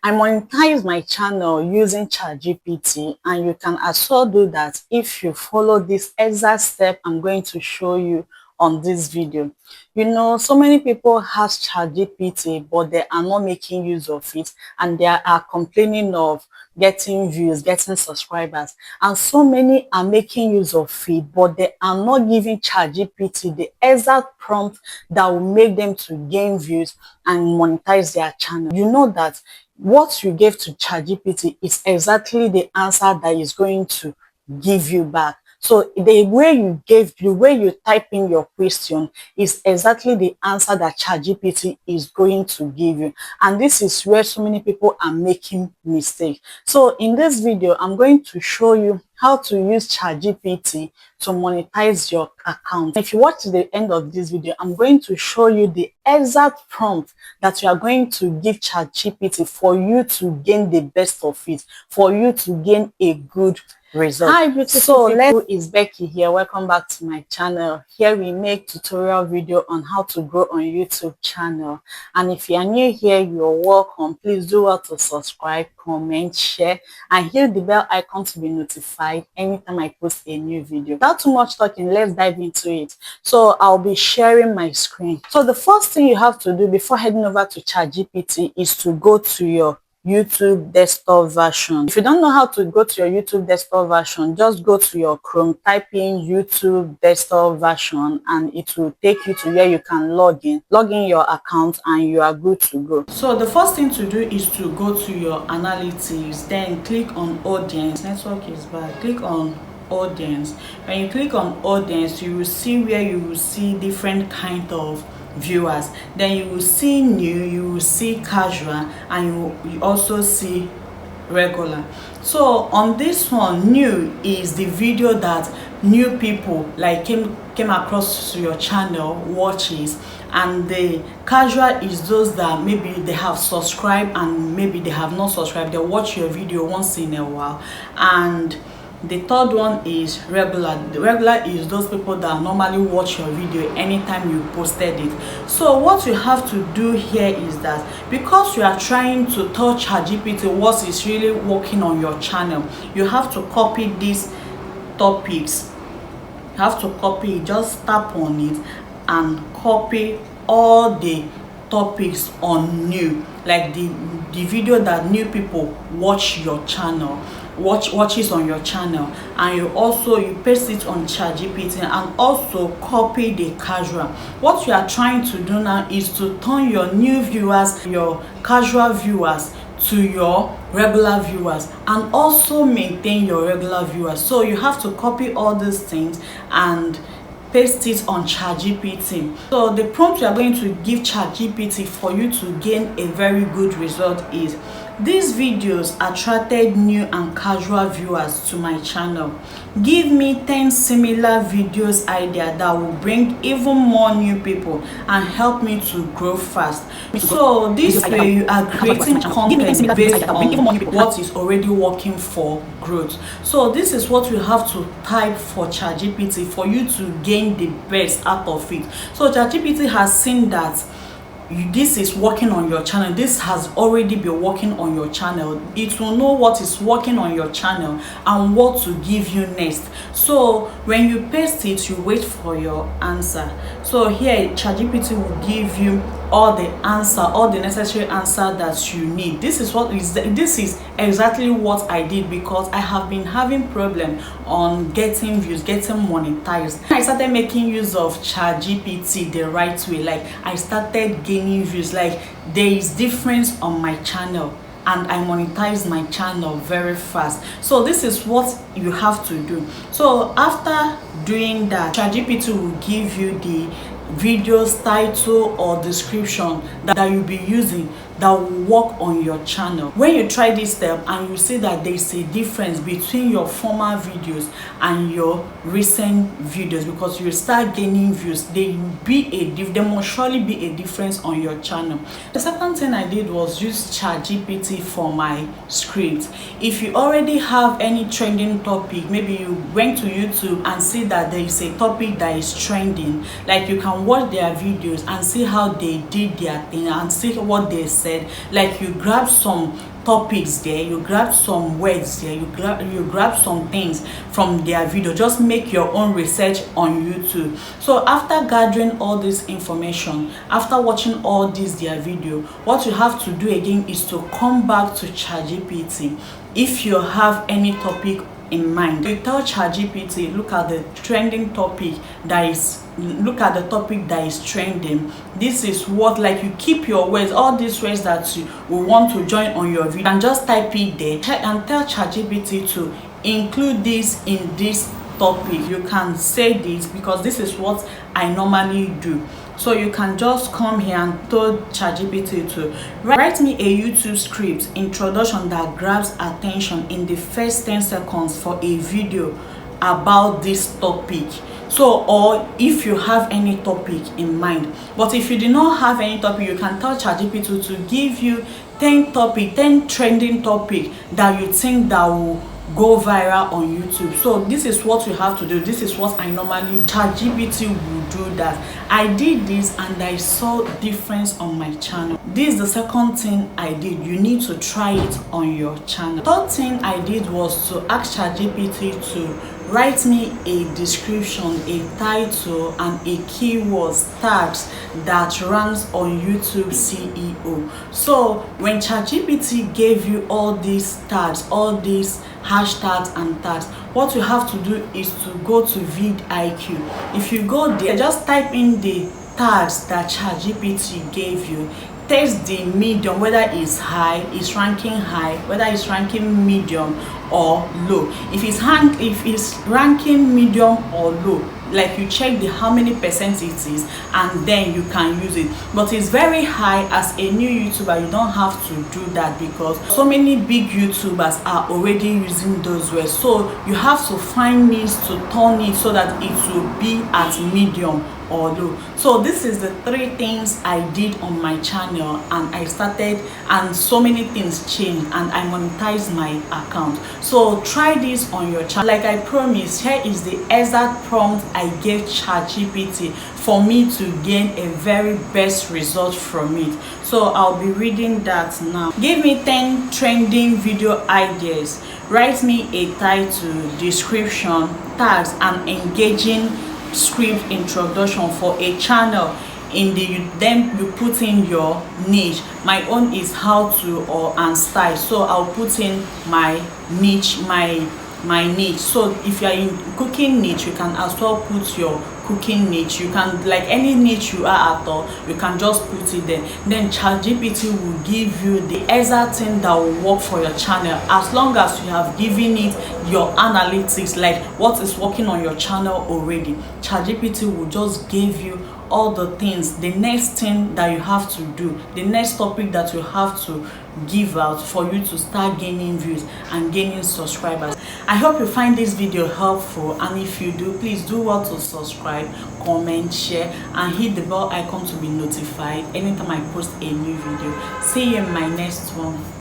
I monetize my channel using ChatGPT, and you can as well do that if you follow this exact step I'm going to show you on this video. You know, so many people have ChatGPT, but they are not making use of it, and they are complaining of getting views, getting subscribers, and so many are making use of it, but they are not giving ChatGPT the exact prompt that will make them to gain views and monetize their channel. You know that what you gave to ChatGPT is exactly the answer that is going to give you back. So the way you type in your question is exactly the answer that ChatGPT is going to give you. And this is where so many people are making mistakes. So in this video, I'm going to show you how to use ChatGPT to monetize your account. If you watch to the end of this video, I'm going to show you the exact prompt that you are going to give ChatGPT for you to gain the best of it, for you to gain a good result. Hi beautiful people, it's Becky here. Welcome back to my channel. Here we make tutorial video on how to grow on YouTube channel. And if you are new here, you're welcome. Please do well to subscribe, comment, share, and hit the bell icon to be notified anytime I post a new video. Without too much talking, let's dive into it. So I'll be sharing my screen. So the first thing you have to do before heading over to ChatGPT is to go to your YouTube desktop version. If you don't know how to go to your YouTube desktop version, just go to your Chrome, type in YouTube desktop version, and it will take you to where you can log in your account, and you are good to go. So the first thing to do is to go to your analytics, then click on audience. Network is bad. Click on audience. When you click on audience, you will see where you will see different kind of viewers. Then you will see new, you will see casual, and you also see regular. So on this one, new is the video that new people like came across to your channel watches, and the casual is those that maybe they have subscribed and maybe they have not subscribed. They watch your video once in a while. And the third one is regular. The regular is those people that normally watch your video anytime you posted it. So what you have to do here is that because you are trying to tell ChatGPT what is really working on your channel, you have to copy these topics. You have to copy it. Just tap on it and copy all the topics on new, like the video that new people watch your channel watches on your channel, and you paste it on ChatGPT, and also copy the casual. What you are trying to do now is to turn your new viewers, your casual viewers, to your regular viewers, and also maintain your regular viewers. So you have to copy all these things and paste it on ChatGPT. So the prompt you are going to give ChatGPT for you to gain a very good result is: these videos attracted new and casual viewers to my channel. Give me 10 similar videos idea that will bring even more new people and help me to grow fast. So this way you are creating content based on what is already working for growth. So this is what you have to type for ChatGPT for you to gain the best out of it. So ChatGPT has seen that this is working on your channel. This has already been working on your channel. It will know what is working on your channel and what to give you next. So when you paste it, you wait for your answer. So here ChatGPT will give you all the necessary answer that you need. This is exactly what I did, because I have been having problem on getting views, getting monetized. I started making use of ChatGPT the right way. Like I started gaining views. Like there is difference on my channel, and I monetize my channel very fast. So this is what you have to do. So after doing that, ChatGPT will give you the video's title or description that you'll be using that will work on your channel. When you try this step and you see that there is a difference between your former videos and your recent videos, because you start gaining views, there must surely be a difference on your channel. The second thing I did was use ChatGPT for my script. If you already have any trending topic, maybe you went to YouTube and see that there is a topic that is trending, like you can watch their videos and see how they did their thing and see what they said said, like you grab some topics there, you grab some words there, you grab some things from their video. Just make your own research on YouTube. So after gathering all this information, after watching all this their video, what you have to do again is to come back to ChatGPT. If you have any topic in mind, you tell ChatGPT, look at the trending topic that is, look at the topic that is trending. This is what, like, you keep your words, all these words that you will want to join on your video, and just type it there and tell ChatGPT to include this in this topic. You can say this because this is what I normally do. So you can just come here and tell ChatGPT to write me a YouTube script introduction that grabs attention in the first 10 seconds for a video about this topic. So, or if you have any topic in mind, but if you do not have any topic, you can tell ChatGPT to give you 10 trending topic that you think that will go viral on YouTube. So this is what you have to do. This is what I normally do. ChatGPT will do that. I did this and I saw difference on my channel. This is the second thing I did. You need to try it on your channel. Third thing I did was to ask ChatGPT to write me a description, a title, and a keywords tags that runs on YouTube SEO. So when ChatGPT gave you all these tags, all these hashtags and tags, what you have to do is to go to vidIQ. If you go there, just type in the tags that ChatGPT gave you. Test the medium, whether it's high, it's ranking high, whether it's ranking medium or low. If it's ranking medium or low, like you check the how many percent it is, and then you can use it. But it's very high. As a new YouTuber, you don't have to do that because so many big YouTubers are already using those words. So you have to find means to turn it so that it will be at medium or low. So this is the 3 things I did on my channel, and I started, and so many things changed, and I monetized my account. So try this on your channel. Like I promised, here is the exact prompt I gave ChatGPT for me to gain a very best result from it. So I'll be reading that now. Give me 10 trending video ideas. Write me a title, description, tags, and engaging script introduction for a channel. Then you put in your niche. My own is how to and style, so I'll put in my niche, my niche. So if you're in cooking niche, you can as well put your cooking niche. You can, like any niche you are at all, you can just put it there. Then ChatGPT will give you the exact thing that will work for your channel, as long as you have given it your analytics, like what is working on your channel already. ChatGPT will just give you all the things, the next thing that you have to do, the next topic that you have to give out for you to start gaining views and gaining subscribers. I hope you find this video helpful, and if you do, please do well to subscribe, comment, share, and hit the bell icon to be notified anytime I post a new video. See you in my next one.